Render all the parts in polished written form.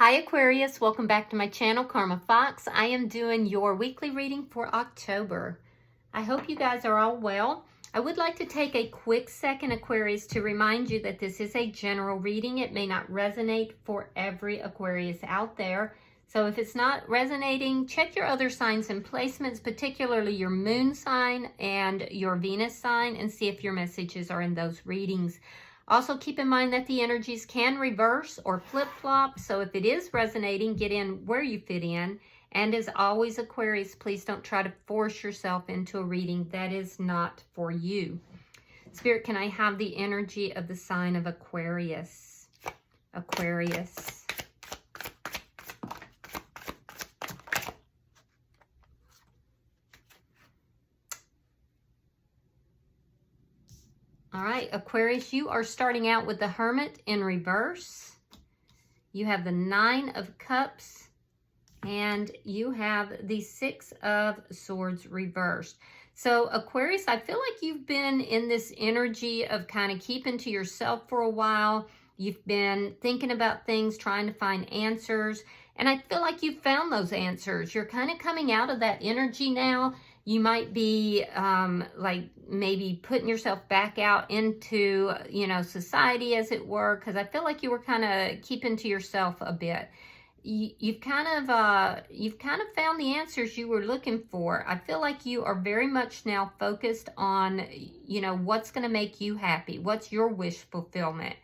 Hi Aquarius, welcome back to my channel, Karma Fox. I am doing your weekly reading for October. I hope you guys are all well. I would like to take a quick second, Aquarius, to remind you that this is a general reading. It may not resonate for every Aquarius out there. So if it's not resonating, check your other signs and placements, particularly your moon sign and your Venus sign, and see if your messages are in those readings. Also, keep in mind that the energies can reverse or flip-flop, so if it is resonating, get in where you fit in. And as always, Aquarius, please don't try to force yourself into a reading that is not for you. Spirit, can I have the energy of the sign of Aquarius? Aquarius. All right, Aquarius, you are starting out with the Hermit in reverse. You have the Nine of Cups, and you have the Six of Swords reversed. So, Aquarius, I feel like you've been in this energy of kind of keeping to yourself for a while. You've been thinking about things, trying to find answers, and I feel like you've found those answers. You're kind of coming out of that energy now. You might be like maybe putting yourself back out into, society, as it were, because I feel like you were kind of keeping to yourself a bit. You've kind of found the answers you were looking for. I feel like you are very much now focused on, what's going to make you happy. What's your wish fulfillment?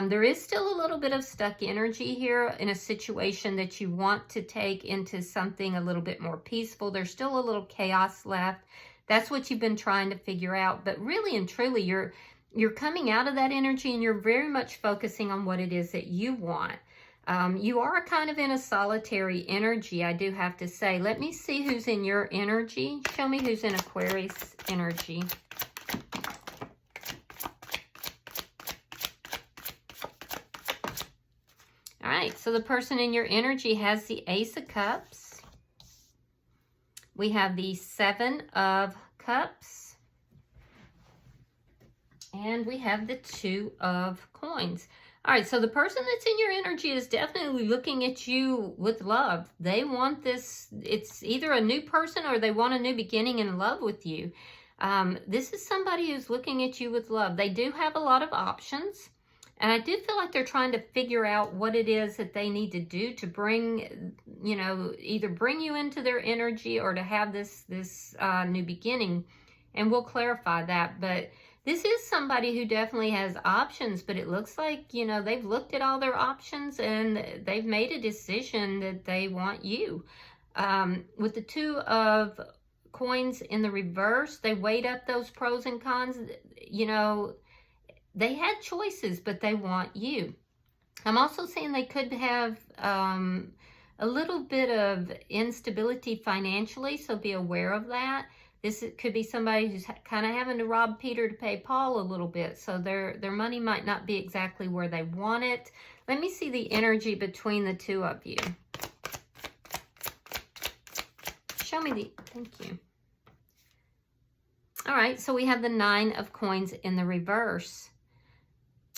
There is still a little bit of stuck energy here in a situation that you want to take into something a little bit more peaceful. There's still a little chaos left. That's what you've been trying to figure out. But really and truly, you're coming out of that energy and you're very much focusing on what it is that you want. You are kind of in a solitary energy, I do have to say. Let me see who's in your energy. Show me who's in Aquarius energy. All right, so the person in your energy has the Ace of Cups. We have the Seven of Cups. And we have the Two of Coins. All right, so the person that's in your energy is definitely looking at you with love. They want this, it's either a new person or they want a new beginning in love with you. This is somebody who's looking at you with love. They do have a lot of options. And I do feel like they're trying to figure out what it is that they need to do to bring, either bring you into their energy or to have this new beginning. And we'll clarify that. But this is somebody who definitely has options, but it looks like, they've looked at all their options and they've made a decision that they want you. With the Two of Coins in the reverse, they weighed up those pros and cons, They had choices, but they want you. I'm also saying they could have a little bit of instability financially, so be aware of that. This could be somebody who's kind of having to rob Peter to pay Paul a little bit, so their money might not be exactly where they want it. Let me see the energy between the two of you. Show me thank you. All right, so we have the Nine of Coins in the reverse.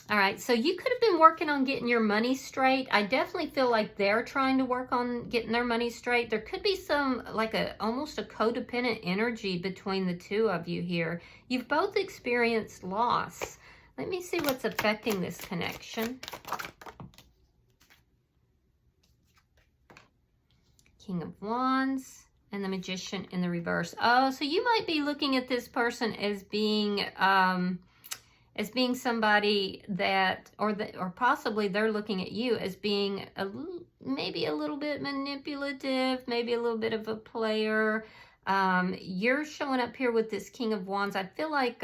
All right, so you could have been working on getting your money straight. I definitely feel like they're trying to work on getting their money straight. There could be some, like almost a codependent energy between the two of you here. You've both experienced loss. Let me see what's affecting this connection. King of Wands and the Magician in the reverse. Oh, so you might be looking at this person as being somebody that, or possibly they're looking at you as being maybe a little bit manipulative, maybe a little bit of a player. You're showing up here with this King of Wands. I feel like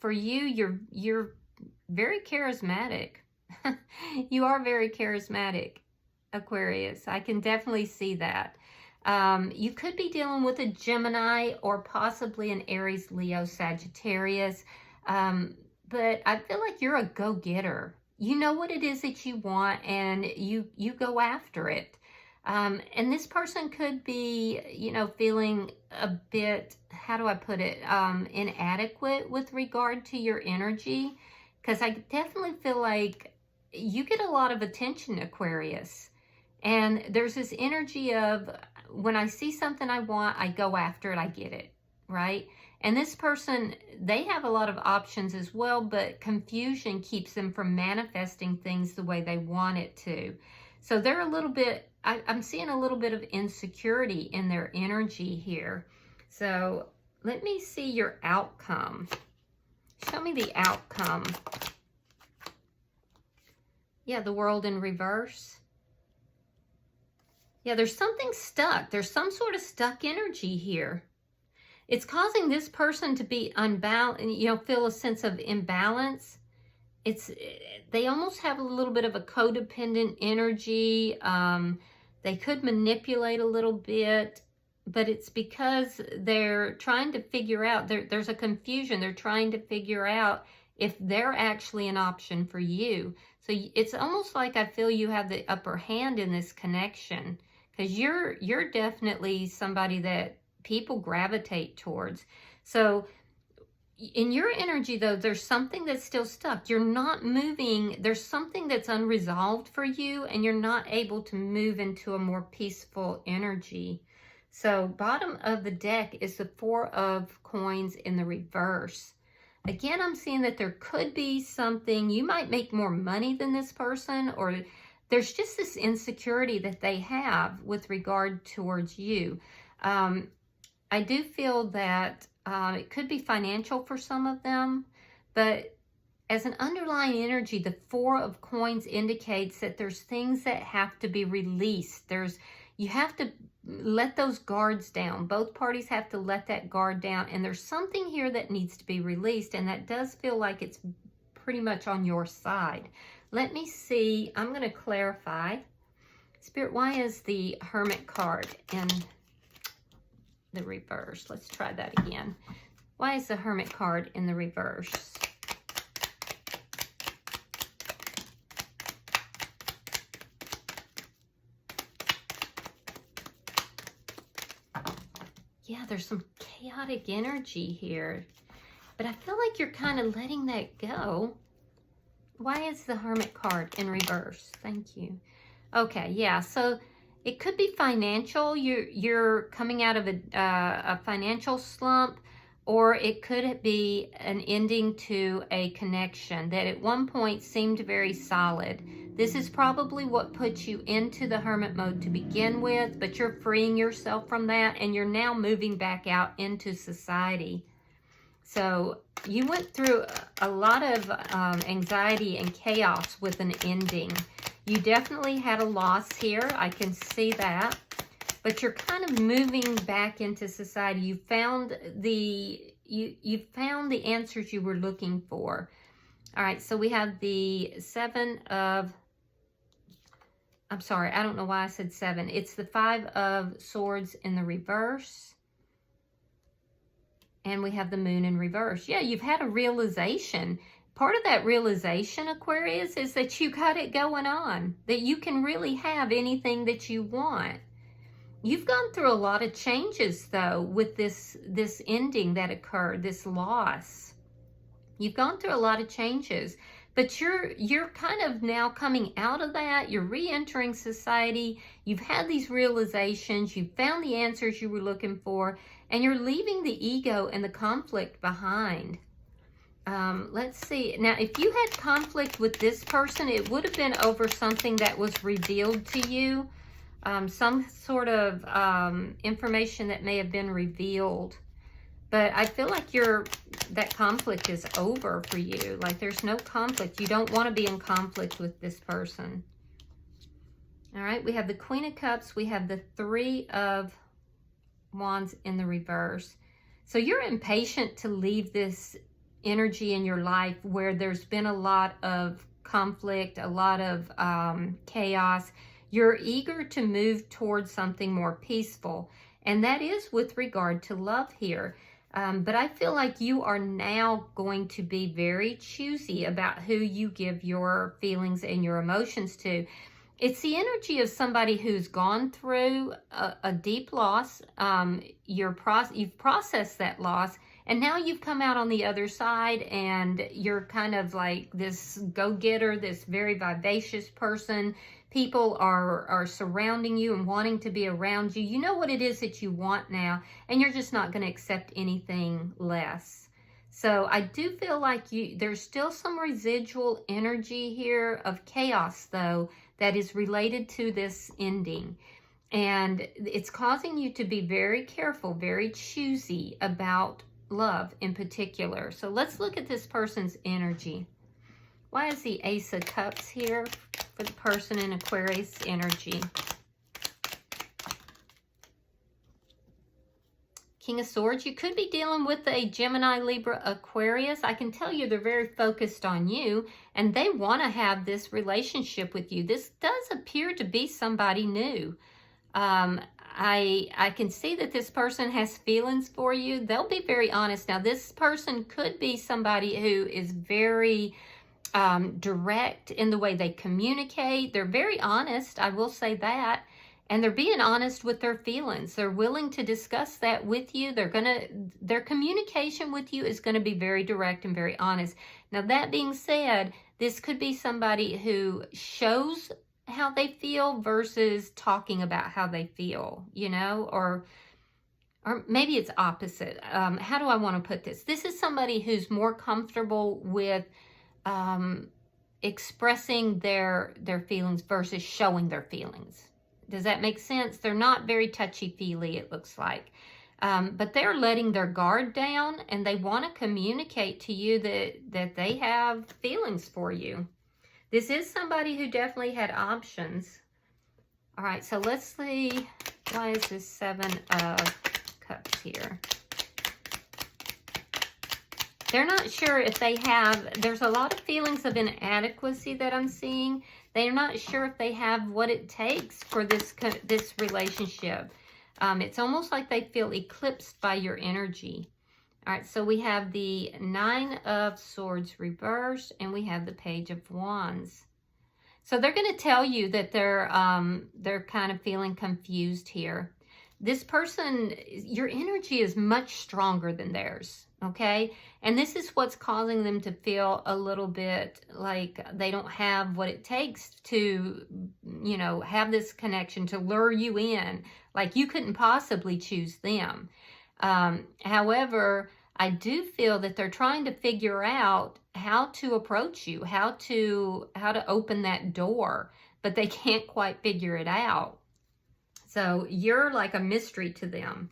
for you, you're very charismatic. You are very charismatic, Aquarius. I can definitely see that. You could be dealing with a Gemini or possibly an Aries, Leo, Sagittarius. But I feel like you're a go-getter. You know what it is that you want and you go after it. And this person could be, feeling a bit, how do I put it, inadequate with regard to your energy. Because I definitely feel like you get a lot of attention, Aquarius. And there's this energy of when I see something I want, I go after it, I get it, right? And this person, they have a lot of options as well, but confusion keeps them from manifesting things the way they want it to. So they're a little bit, I'm seeing a little bit of insecurity in their energy here. So let me see your outcome. Show me the outcome. Yeah, the World in reverse. Yeah, there's something stuck. There's some sort of stuck energy here. It's causing this person to be unbalanced, you know, feel a sense of imbalance. They almost have a little bit of a codependent energy. They could manipulate a little bit, but it's because they're trying to figure out, there's a confusion. They're trying to figure out if they're actually an option for you. So it's almost like I feel you have the upper hand in this connection, because you're definitely somebody that people gravitate towards. So in your energy, though, there's something that's still stuck. You're not moving. There's something that's unresolved for you, and you're not able to move into a more peaceful energy. So bottom of the deck is the Four of Coins in the reverse. Again, I'm seeing that there could be something. You might make more money than this person, or there's just this insecurity that they have with regard towards you. I do feel that it could be financial for some of them, but as an underlying energy, the Four of Coins indicates that there's things that have to be released. You have to let those guards down. Both parties have to let that guard down, and there's something here that needs to be released, and that does feel like it's pretty much on your side. Let me see. I'm going to clarify. Spirit, why is the Hermit card in the reverse? Let's try that again. Why is the Hermit card in the reverse? Yeah, there's some chaotic energy here, but I feel like you're kind of letting that go. Why is the Hermit card in reverse? Thank you. Okay, yeah, so it could be financial. You're coming out of a financial slump, or it could be an ending to a connection that at one point seemed very solid. This is probably what put you into the hermit mode to begin with, but you're freeing yourself from that, and you're now moving back out into society. So you went through a lot of anxiety and chaos with an ending. You definitely had a loss here. I can see that. But you're kind of moving back into society. You found you found the answers you were looking for. All right, so we have the Seven of, I'm sorry, I don't know why I said seven. It's the Five of Swords in the reverse. And we have the Moon in reverse. Yeah, you've had a realization. Part of that realization, Aquarius, is that you got it going on. That you can really have anything that you want. You've gone through a lot of changes, though, with this ending that occurred, this loss. You've gone through a lot of changes, but you're kind of now coming out of that. You're re-entering society. You've had these realizations. You've found the answers you were looking for, and you're leaving the ego and the conflict behind. Let's see. Now, if you had conflict with this person, it would have been over something that was revealed to you. Some sort of information that may have been revealed. But I feel like that conflict is over for you. Like there's no conflict. You don't want to be in conflict with this person. All right, we have the Queen of Cups. We have the Three of Wands in the reverse. So you're impatient to leave this energy in your life where there's been a lot of conflict, a lot of chaos. You're eager to move towards something more peaceful. And that is with regard to love here. But I feel like you are now going to be very choosy about who you give your feelings and your emotions to. It's the energy of somebody who's gone through a deep loss. You've processed that loss, and now you've come out on the other side, and you're kind of like this go-getter, this very vivacious person, people are surrounding you and wanting to be around you. You know what it is that you want now, and you're just not going to accept anything less. So I do feel like there's still some residual energy here of chaos, though, that is related to this ending. And it's causing you to be very careful, very choosy about love in particular. So let's look at this person's energy. Why is the Ace of Cups here for the person in Aquarius energy? King of Swords, you could be dealing with a Gemini, Libra, Aquarius. I can tell you they're very focused on you, and they want to have this relationship with you. This does appear to be somebody new. I can see that this person has feelings for you. They'll be very honest. Now, this person could be somebody who is very direct in the way they communicate. They're very honest, I will say that. And they're being honest with their feelings. They're willing to discuss that with you. Their communication with you is going to be very direct and very honest. Now, that being said, this could be somebody who shows how they feel versus talking about how they feel, you know, or maybe it's opposite. How do I want to put this? This is somebody who's more comfortable with expressing their feelings versus showing their feelings. Does that make sense? They're not very touchy-feely, it looks like. But they're letting their guard down, and they want to communicate to you that they have feelings for you. This is somebody who definitely had options. All right, so let's see. Why is this Seven of Cups here? They're not sure if they have, there's a lot of feelings of inadequacy that I'm seeing. They're not sure if they have what it takes for this relationship. It's almost like they feel eclipsed by your energy. All right, so we have the Nine of Swords reversed, and we have the Page of Wands. So they're going to tell you that they're kind of feeling confused here. This person, your energy is much stronger than theirs, okay? And this is what's causing them to feel a little bit like they don't have what it takes to, you know, have this connection, to lure you in. Like you couldn't possibly choose them. However, I do feel that they're trying to figure out how to approach you, how to open that door, but they can't quite figure it out. So you're like a mystery to them.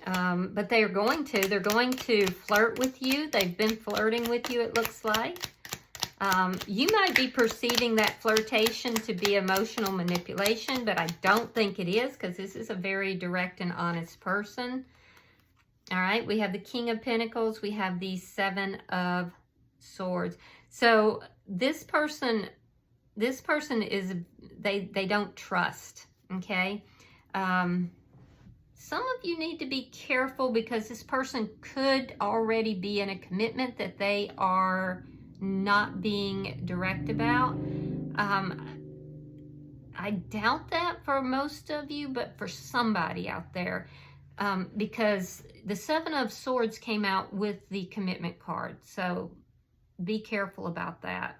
But they're going to flirt with you. They've been flirting with you, it looks like. You might be perceiving that flirtation to be emotional manipulation, but I don't think it is, because this is a very direct and honest person. All right, we have the King of Pentacles. We have the Seven of Swords. So this person is, they don't trust, okay? Some of you need to be careful, because this person could already be in a commitment that they are not being direct about. I doubt that for most of you, but for somebody out there, because the Seven of Swords came out with the commitment card. So be careful about that.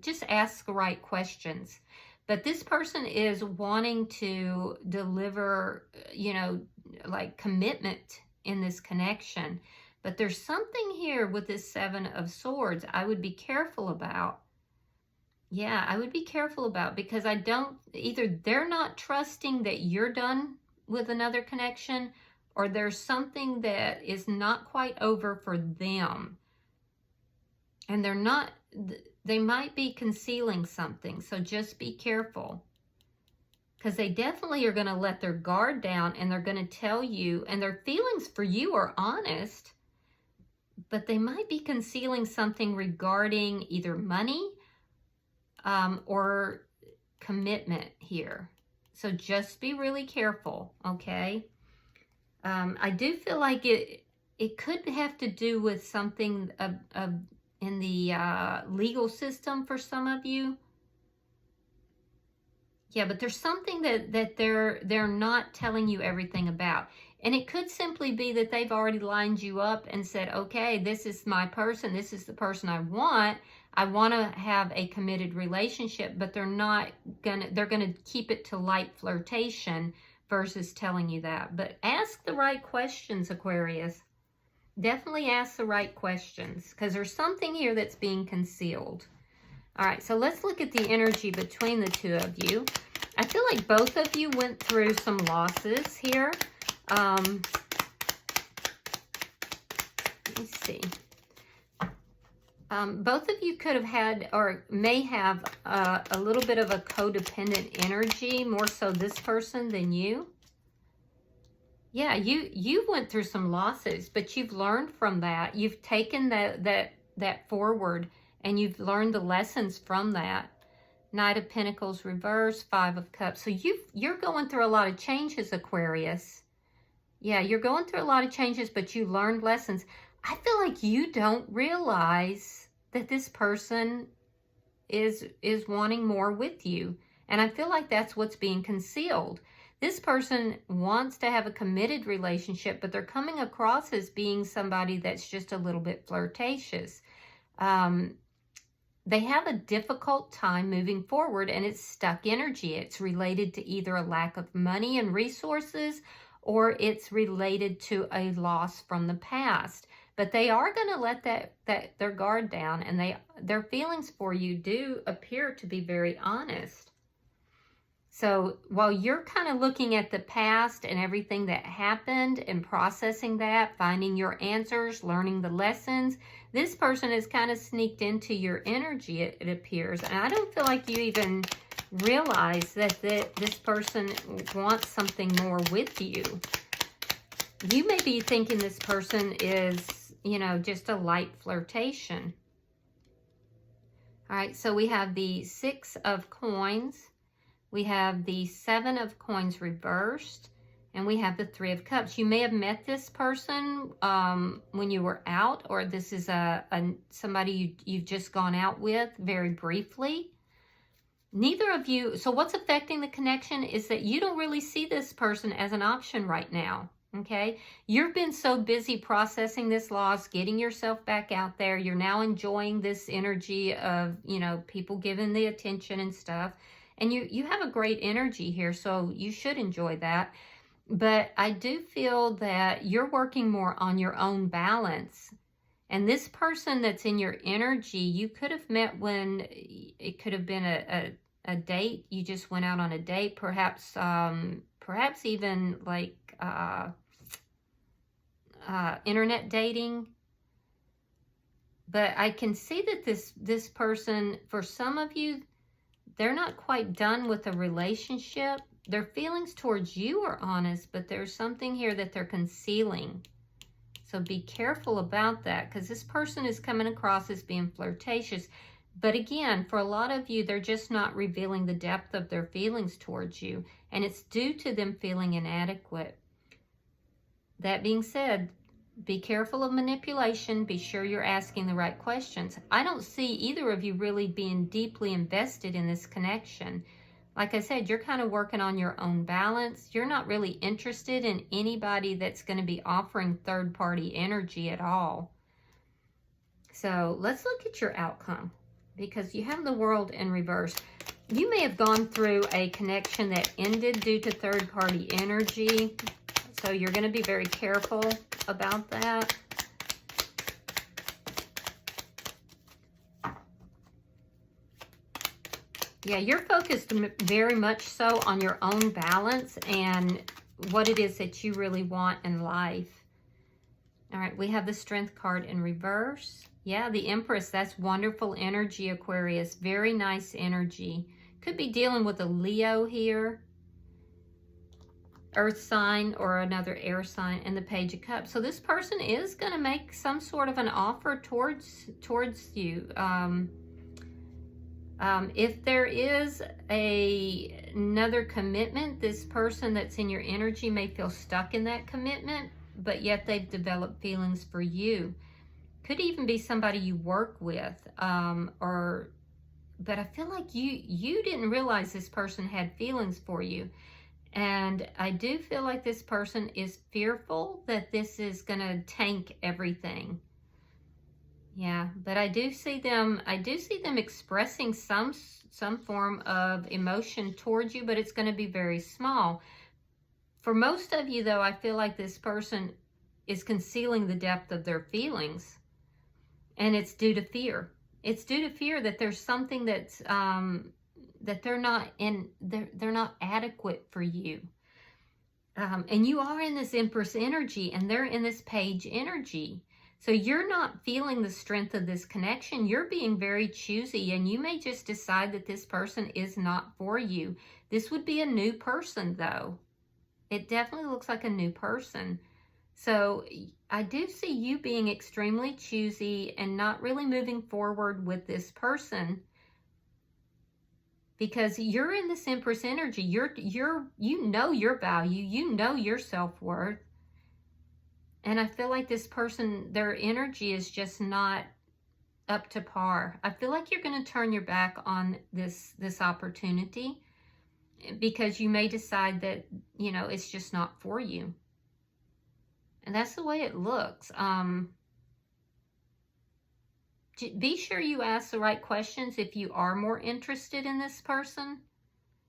Just ask the right questions. But this person is wanting to deliver, you know, like commitment in this connection. But there's something here with this Seven of Swords I would be careful about. Yeah, I would be careful about, because either they're not trusting that you're done with another connection, or there's something that is not quite over for them. And they might be concealing something, so just be careful. Because they definitely are going to let their guard down, and they're going to tell you, and their feelings for you are honest, but they might be concealing something regarding either money or commitment here. So just be really careful, okay? I do feel like it could have to do with something in the legal system for some of you. Yeah, but there's something that they're not telling you everything about. And it could simply be that they've already lined you up and said, okay, this is my person. This is the person I want. I want to have a committed relationship, but they're going to keep it to light flirtation versus telling you that. But ask the right questions, Aquarius. Definitely ask the right questions, because there's something here that's being concealed. All right, so let's look at the energy between the two of you. I feel like both of you went through some losses here. Let me see. Both of you could have had, or may have, a little bit of a codependent energy, more so this person than you. Yeah, you went through some losses, but you've learned from that. You've taken that forward, and you've learned the lessons from that. Knight of Pentacles reverse, Five of Cups. So you're going through a lot of changes, Aquarius. Yeah, you're going through a lot of changes, but you learned lessons. I feel like you don't realize that this person is wanting more with you. And I feel like that's what's being concealed. This person wants to have a committed relationship, but they're coming across as being somebody that's just a little bit flirtatious. They have a difficult time moving forward, and it's stuck energy. It's related to either a lack of money and resources, or it's related to a loss from the past. But they are going to let their guard down, and their feelings for you do appear to be very honest. So while you're kind of looking at the past and everything that happened and processing that, finding your answers, learning the lessons, this person has kind of sneaked into your energy, it appears. And I don't feel like you even realize that this person wants something more with you. You may be thinking this person is, you know, just a light flirtation. All right, so we have the Six of Coins. We have the Seven of Coins reversed, and we have the Three of Cups. You may have met this person when you were out, or this is somebody you've just gone out with very briefly. Neither of you, so what's affecting the connection is that you don't really see this person as an option right now, okay? You've been so busy processing this loss, getting yourself back out there. You're now enjoying this energy of, you know, people giving the attention and stuff. And you have a great energy here, so you should enjoy that. But I do feel that you're working more on your own balance. And this person that's in your energy, you could have met when it could have been a date. You just went out on a date, perhaps even like internet dating. But I can see that this person, for some of you, they're not quite done with a relationship. Their feelings towards you are honest, but there's something here that they're concealing. So be careful about that, because this person is coming across as being flirtatious. But again, for a lot of you, they're just not revealing the depth of their feelings towards you, and it's due to them feeling inadequate. That being said, be careful of manipulation. Be sure you're asking the right questions. I don't see either of you really being deeply invested in this connection. Like I said, you're kind of working on your own balance. You're not really interested in anybody that's going to be offering third-party energy at all. So let's look at your outcome, because you have the World in reverse. You may have gone through a connection that ended due to third-party energy. So you're going to be very careful about that. Yeah, you're focused very much so on your own balance and what it is that you really want in life. All right, we have the Strength card in reverse. Yeah, the Empress, that's wonderful energy, Aquarius. Very nice energy. Could be dealing with a Leo here. Earth sign or another air sign, and the Page of Cups. So this person is going to make some sort of an offer towards you. If there is another commitment, this person that's in your energy may feel stuck in that commitment, but yet they've developed feelings for you. Could even be somebody you work with, but I feel like you didn't realize this person had feelings for you. And I do feel like this person is fearful that this is going to tank everything. Yeah, but I do see them expressing some form of emotion towards you, but it's going to be very small. For most of you, though, I feel like this person is concealing the depth of their feelings, and it's due to fear. It's due to fear that there's something that's that they're not adequate for you. And you are in this Empress energy, and they're in this Page energy. So you're not feeling the strength of this connection. You're being very choosy, and you may just decide that this person is not for you. This would be a new person, though. It definitely looks like a new person. So I do see you being extremely choosy and not really moving forward with this person, because you're in this Empress energy. You know your value, you know your self-worth. And I feel like this person, their energy is just not up to par. I feel like you're going to turn your back on this opportunity, because you may decide that, you know, it's just not for you. And that's the way it looks. Be sure you ask the right questions if you are more interested in this person,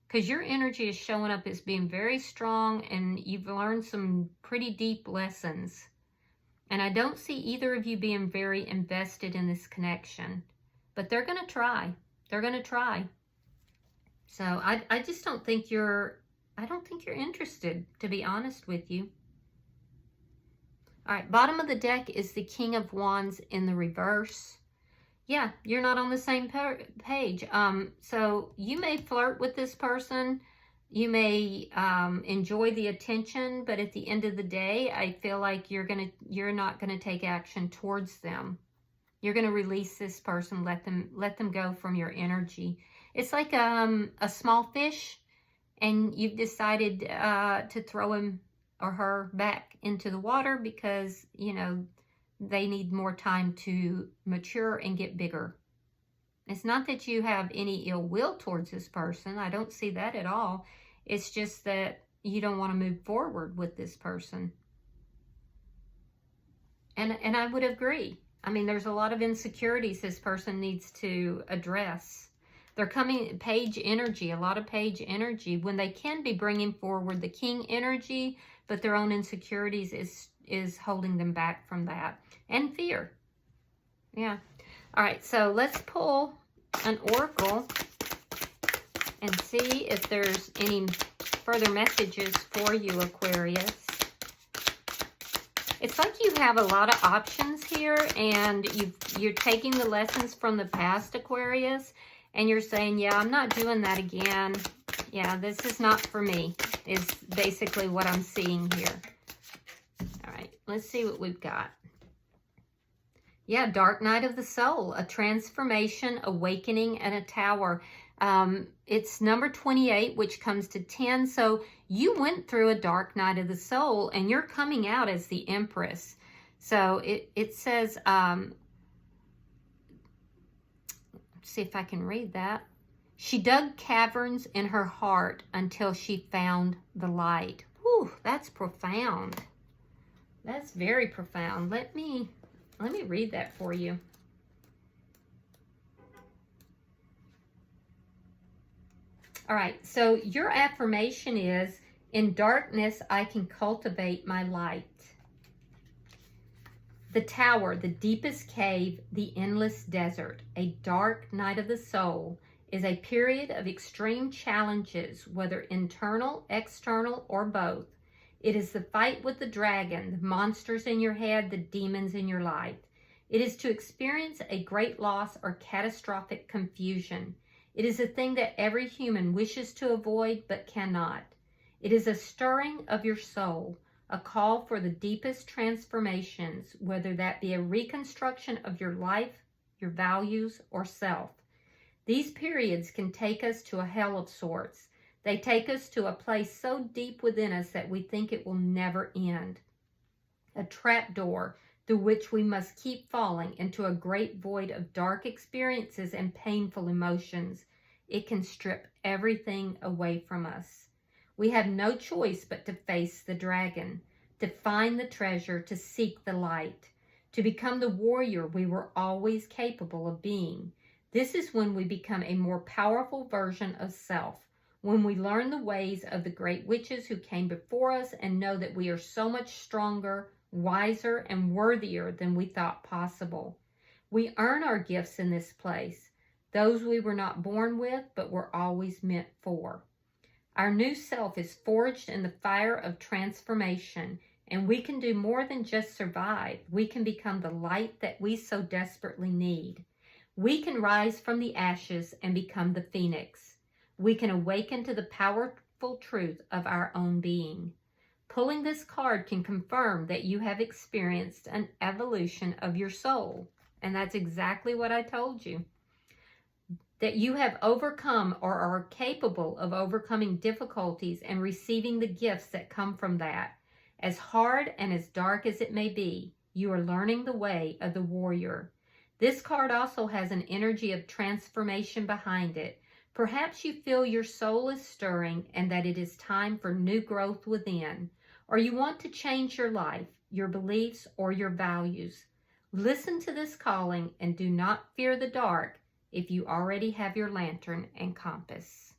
because your energy is showing up as being very strong, and you've learned some pretty deep lessons. And I don't see either of you being very invested in this connection, but they're going to try. They're going to try. So I just don't think you're interested, to be honest with you. All right, bottom of the deck is the King of Wands in the reverse. Yeah, you're not on the same page. So you may flirt with this person. You may enjoy the attention, but at the end of the day, I feel like you're not gonna take action towards them. You're gonna release this person, let them go from your energy. It's like a small fish, and you've decided to throw him or her back into the water because, you know, they need more time to mature and get bigger. It's not that you have any ill will towards this person. I don't see that at all. It's just that you don't want to move forward with this person. And I would agree. I mean, there's a lot of insecurities this person needs to address. They're coming Page energy, a lot of Page energy, when they can be bringing forward the King energy, but their own insecurities is holding them back from that. And fear. Yeah. All right, so let's pull an oracle and see if there's any further messages for you, Aquarius. It's like you have a lot of options here, and you're taking the lessons from the past, Aquarius, and you're saying, yeah, I'm not doing that again. Yeah, this is not for me, is basically what I'm seeing here. All right, let's see what we've got. Yeah, Dark Night of the Soul, a transformation, awakening, and a tower. It's number 28, which comes to 10. So you went through a dark night of the soul, and you're coming out as the Empress. So it says, let's see if I can read that. She dug caverns in her heart until she found the light. Whew, that's profound. That's very profound. Let me read that for you. All right, so your affirmation is, in darkness, I can cultivate my light. The tower, the deepest cave, the endless desert, a dark night of the soul, is a period of extreme challenges, whether internal, external, or both. It is the fight with the dragon, the monsters in your head, the demons in your life. It is to experience a great loss or catastrophic confusion. It is a thing that every human wishes to avoid but cannot. It is a stirring of your soul, a call for the deepest transformations, whether that be a reconstruction of your life, your values, or self. These periods can take us to a hell of sorts. They take us to a place so deep within us that we think it will never end. A trapdoor through which we must keep falling into a great void of dark experiences and painful emotions. It can strip everything away from us. We have no choice but to face the dragon, to find the treasure, to seek the light. to become the warrior we were always capable of being. This is when we become a more powerful version of self, when we learn the ways of the great witches who came before us and know that we are so much stronger, wiser, and worthier than we thought possible. We earn our gifts in this place, those we were not born with but were always meant for. Our new self is forged in the fire of transformation, and we can do more than just survive. We can become the light that we so desperately need. We can rise from the ashes and become the phoenix. We can awaken to the powerful truth of our own being. Pulling this card can confirm that you have experienced an evolution of your soul. And that's exactly what I told you. That you have overcome or are capable of overcoming difficulties and receiving the gifts that come from that. As hard and as dark as it may be, you are learning the way of the warrior. This card also has an energy of transformation behind it. Perhaps you feel your soul is stirring and that it is time for new growth within, or you want to change your life, your beliefs, or your values. Listen to this calling and do not fear the dark if you already have your lantern and compass.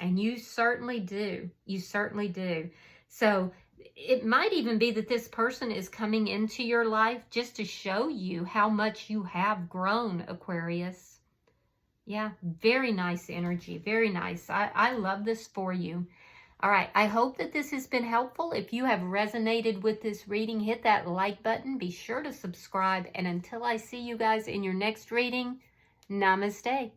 And you certainly do. You certainly do. So it might even be that this person is coming into your life just to show you how much you have grown, Aquarius. Yeah, very nice energy. Very nice. I love this for you. All right, I hope that this has been helpful. If you have resonated with this reading, hit that like button. Be sure to subscribe. And until I see you guys in your next reading, namaste.